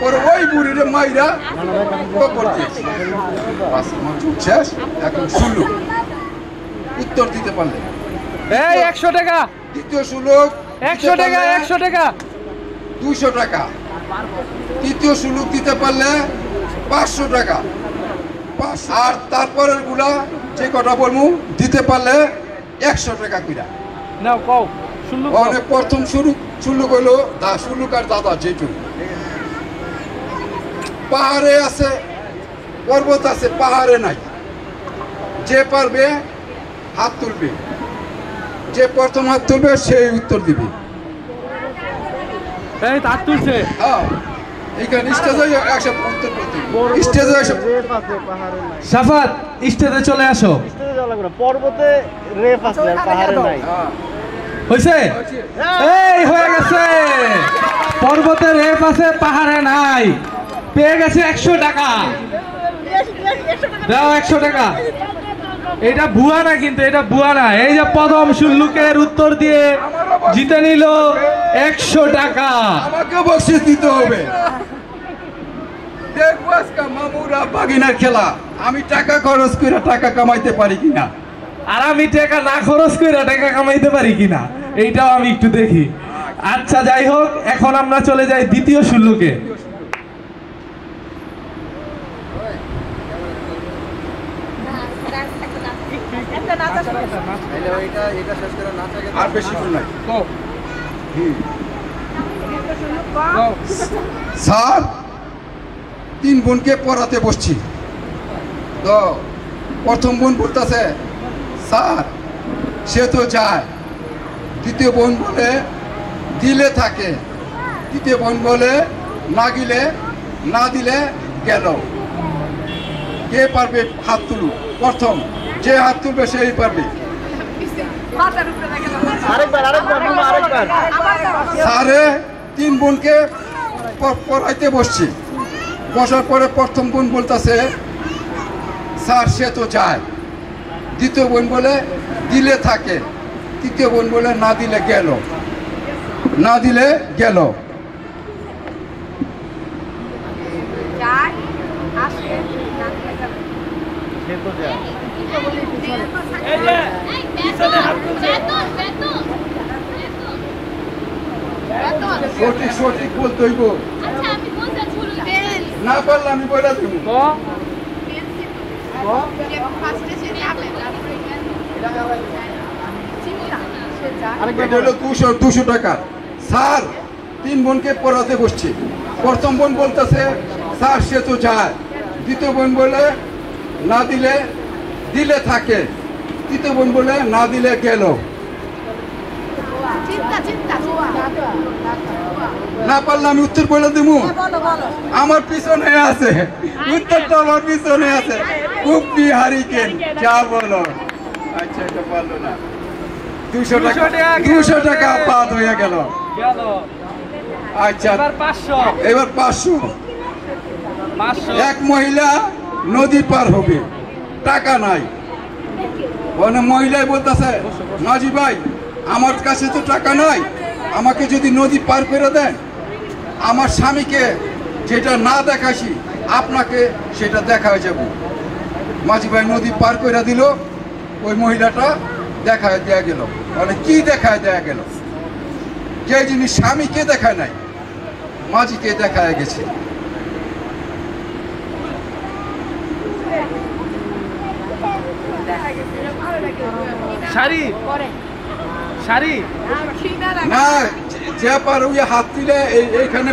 পরে ওই বুড়িরে মাইরা কবর দিয়েছে। আমার চুপ শেষ, এখন শুনলু উত্তর দিতে পারলে 100 টাকা, দ্বিতীয় সুলোক 100 টাকা, 100 টাকা, 200 টাকা, তৃতীয় সুলোক দিতে পারলে 500 টাকা, আর তারপরের গুলা যে কটা বলবো দিতে পারলে 100 টাকা কইরা নাও। কও অনেক প্রথম শুরু হইলো সুলুক আর দাদা যেটু পাহাড়ে আছে, পর্বত আছে, পাহাড়ে নাই। যে পারবে হাত তুলবে, যে প্রথম হাত তুলবে সেই উত্তর দিবে। হাত তুলছে, হ্যাঁ, এইখানে স্টেজে এসে উত্তর করতে, স্টেজে এসে সাফাত স্টেজে চলে আসো। পর্বতে রেফ আছে, পাহাড়ে নাই। হইছে, এই হয়ে গেছে, পর্বতে রেফ আছে, পাহাড়ে নাই। পেয়ে গেছে 100 টাকা, দাও 100 টাকা। এটা ভুয়া না, কিন্তু এটা ভুয়া না। এই যে প্রথম সুল্লুকের উত্তর দিয়ে জিতে নিল 100 টাকা। আমাকে বকশিশ দিতে হবে। দেখবো আজকে মামুরা বাগিনার খেলা, আমি টাকা খরচ করে টাকা কামাইতে পারি কিনা, আর আমি টাকা না খরচ করে টাকা কামাইতে পারি কিনা, এইটাও আমি একটু দেখি। আচ্ছা, যাই হোক, এখন আমরা চলে যাই দ্বিতীয় সুল্লুকে। আর বেশি দূর নাই স্যার 3 বোনকে পড়াতে বসছি তো প্রথম বোন বলতেছে স্যার সে তো যায়, দ্বিতীয় বোন বলে দিলে থাকে, তৃতীয় বোন বলে না দিলে গেল। কে পারবে হাত তুলুক? প্রথম যে হাত তুলবে সেই পারবে। স্যারে 3 বোনকে পড়াইতে বসছি, বসার পরে প্রথম বোন বলতেছে স্যার সে তো যায়, দ্বিতীয় বোন বলে দিলে থাকে, তৃতীয় বোন বলে না দিলে গেল। সঠিক বলতে হইব, না পারলে আমি বলে দেব। এটা হলো 200 টাকা। স্যার 3 বোনকে পড়াতে বসছি, প্রথম বোন বলতেছে স্যার সে তো যায়, দ্বিতীয় বোন বলে না দিলে থাকে, তৃতীয় বোন বলে না দিলে গেল। না পারলে আমি উত্তর বলে দিব। আমার পিছনে আছে উত্তরটা, আমার পিছনে আছে। খুব বিহারি কেন যা বলো। আচ্ছা এটা পারলো না, 200 টাকা বাদ হয়ে গেল। আচ্ছা এবার 500। এক মহিলা নদী পার হবে, টাকা নাই। মহিলাই বলতেছে নাজি ভাই আমার কাছে তো টাকা নাই, আমাকে যদি নদী পার করে দেন, আমার স্বামীকে যেটা না দেখাইছি আপনাকে সেটা দেখায় যাব। মাঝি ভাই নদী পার করে দিল, ওই মহিলাটা দেখায় দেয়া গেল। মানে কি দেখায় দেয়া গেল? যে জিনিস স্বামীকে দেখায় নাই, মাঝিকে দেখায় গেছে। না যে পার ওই হাত তুলে এইখানে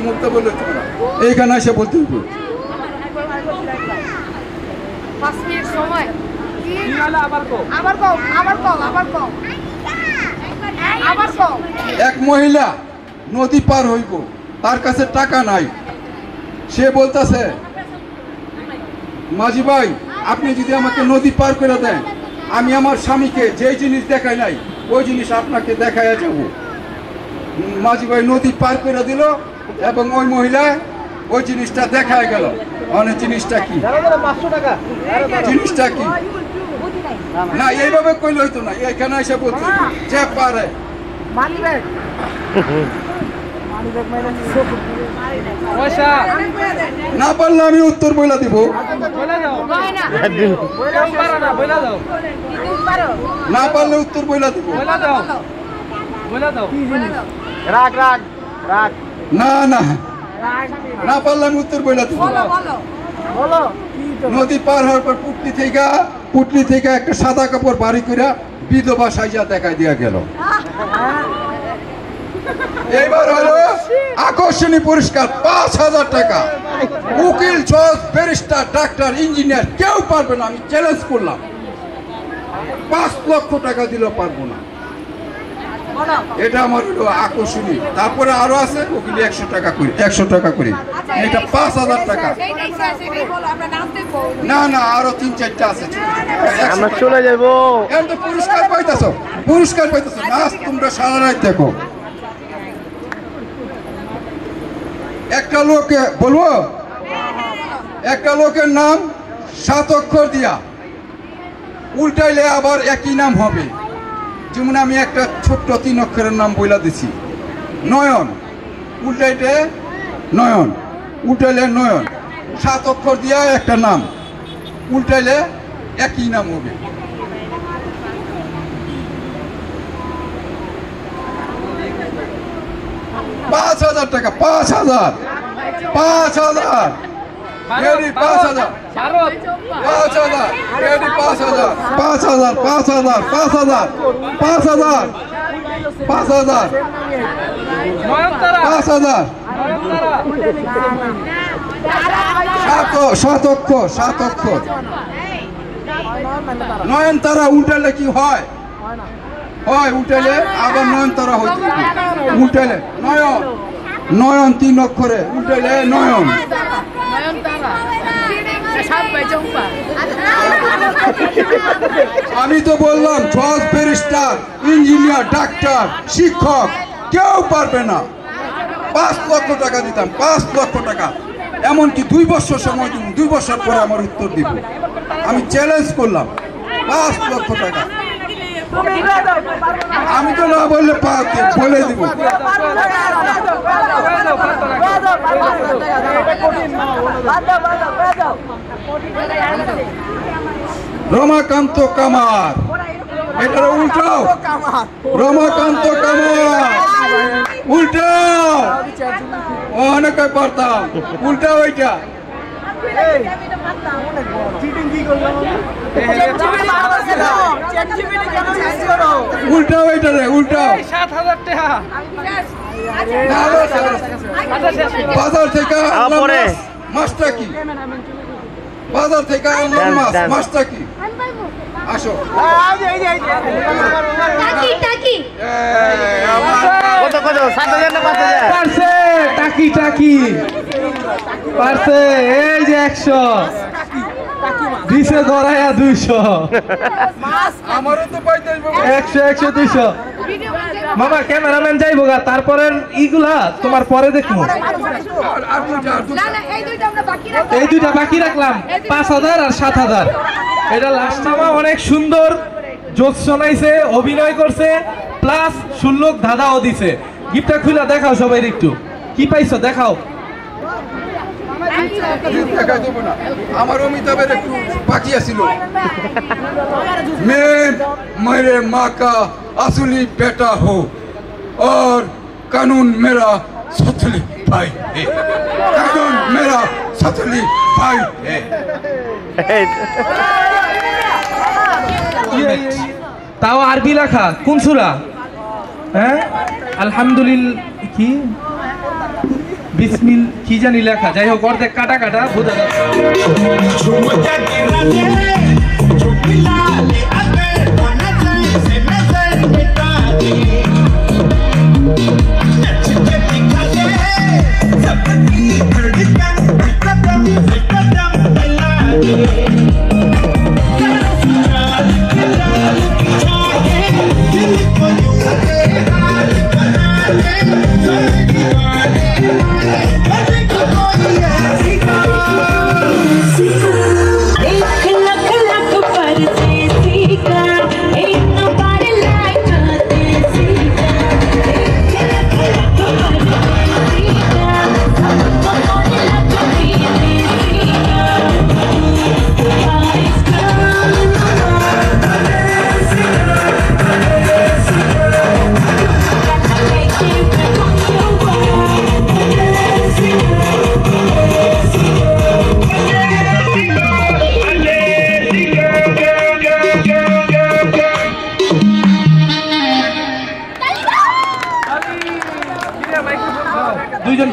মুক্ত বলে এইখানে এসে বলতে হবে। এক মহিলা নদী পার হইব, তার কাছে টাকা নাই, সে বলতেছে মাঝি ভাই আপনি যদি আমাকে নদী পার করে দেন, আমি আমার স্বামীকে যে জিনিস দেখাই নাই ওই জিনিস আপনাকে দেখাইয়া যাব। মাঝি ভাই নদী পার করে দিল এবং ওই মহিলা ওই জিনিসটা দেখায় গেল। মানে জিনিসটা কি? জিনিসটা কি? না এইভাবে কইলে হইতো না, এখানে এসে বলতো যে পারে। না পারলে আমি উত্তর বইলা দিব। না পারলে উত্তর বইলা দিব। না না না পারলে আমি উত্তর বইলা দিব। নদী পার হওয়ার পর পুটলি থেকে একটা সাদা কাপড় বাড়ি করে বিধবা সাইজা দেখা দিয়া গেল। এইবার হলো আকর্ষণীয় পুরস্কার 5000 টাকা। উকিল, জজ, ব্যারিস্টার, ডাক্তার, ইঞ্জিনিয়ার কেউ পারবে না, আমি চ্যালেঞ্জ করলাম। 5 লক্ষ টাকা দিলেও পারবো না। এটা আমার হলো আকর্ষণীয়। তারপরে আরো আছে উকিল 100 টাকা করে, এটা 5000 টাকা। না না আরো 3-4টা আছে, আমরা চলে যাবো। পুরস্কার পাইতেছো নাচ তোমরা সারা রাত দেখো। একটা লোকে বলবো, একটা লোকের নাম 7 অক্ষর দিয়া উল্টাইলে আবার একই নাম হবে। যেমন আমি একটা ছোট্ট 3 অক্ষরের নাম বইলা দিছি, নয়ন। উল্টাইলে নয়ন, 7 অক্ষর দিয়া একটা নাম উল্টাইলে একই নাম হবে। $5000 টাকা। 5000 রেডি 5000 5000 রেডি 5000 5000 5000 5000 5000 5000 5000 সাত অক্ষর নয়নতারা উল্টালে কি হয় উল্টালে আবার নয়নতারা হইতে উল্টালে নয়ন 3 অক্ষরে উল্টালে নয়ন আমি তো বললাম জজ ব্যারিস্টার ইঞ্জিনিয়ার ডাক্তার শিক্ষক কেউ পারবে না 5 লক্ষ টাকা দিতাম 5 লক্ষ টাকা এমনকি 2 বছর সময় দিব 2 বছর পরে আমার উত্তর দিব আমি চ্যালেঞ্জ করলাম 5 লক্ষ টাকা আমি তো না বললে বলে দিব রমাকান্ত কামার এটা উল্টাও রমাকান্ত কামার উল্টাও অনেক পারতাম উল্টাও এটা উল্টাও এটা রে উল্টাও 7000 টাকা বাজার থেকে মাছটা কি বাজার থেকে আনলাম মাছটা কি আসো কত 7000 না 5000 পারছে টাকি পারছে এই যে 100 দিছে গড়ায়া 200 আমারও তো পাইতে 100 200 মামা ক্যামেরাম্যান যাইবো গা তারপরে ইগুলা তোমার পরে দেখবো এই দুইটা বাকি রাখলাম 5000 আর 7000 এটা লাস্ট মামা অনেক সুন্দর জোক শোনাইছে অভিনয় করছে প্লাস সুল্লক ধাঁধাও দিছে গিফটটা খুলে দেখাও সবাই একটু কি পাইছো দেখাও আমার অমিতাভের একটু বাকি আছিল मेरे माँ का असली बेटा हो और कानून मेरा सतली भाई है कानून मेरा सतली भाई है তাও আরবি লেখা কোন সূরা হ্যাঁ আলহামদুলিল্লাহ কি বিসমিল কি জানি লেখা যাই হোক অর্ধেক কাটা কাটা বোঝা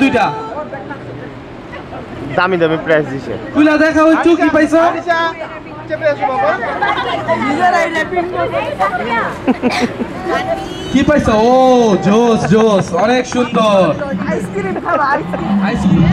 দুইটা দামি প্রাইস দিছে খুলা দেখাও একটু কি পাইছো কি পাইছো ও জোস জোস অনেক সুন্দর আইসক্রিম খাবা আইসক্রিম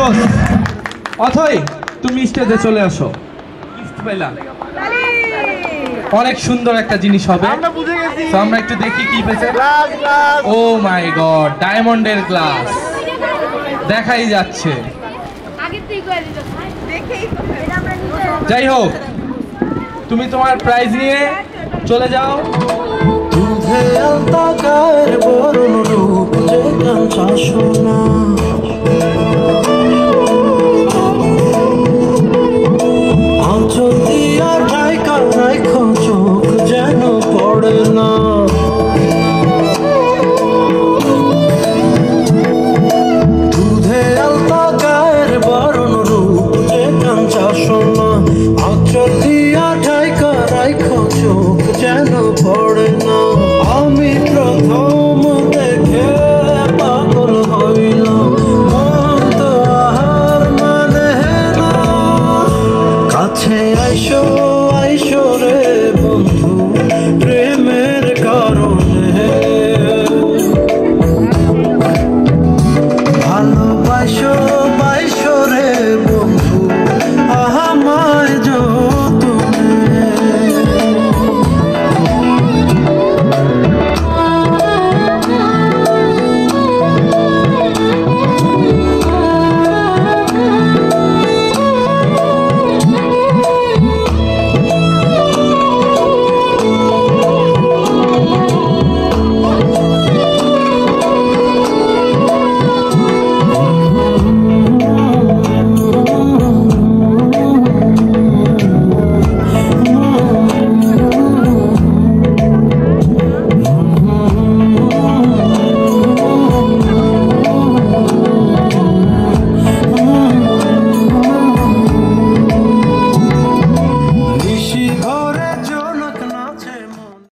জোস। অথই তুমি স্টেজে চলে আসো। গিফট পাইলাম, অনেক সুন্দর একটা জিনিস হবে। তো আমরা একটু দেখি কি পেয়েছে। ও মাই গড, ডায়মন্ডের গ্লাস দেখাই যাচ্ছে। যাই হোক, তুমি তোমার প্রাইজ নিয়ে চলে যাও। तुझे अलता कर बोल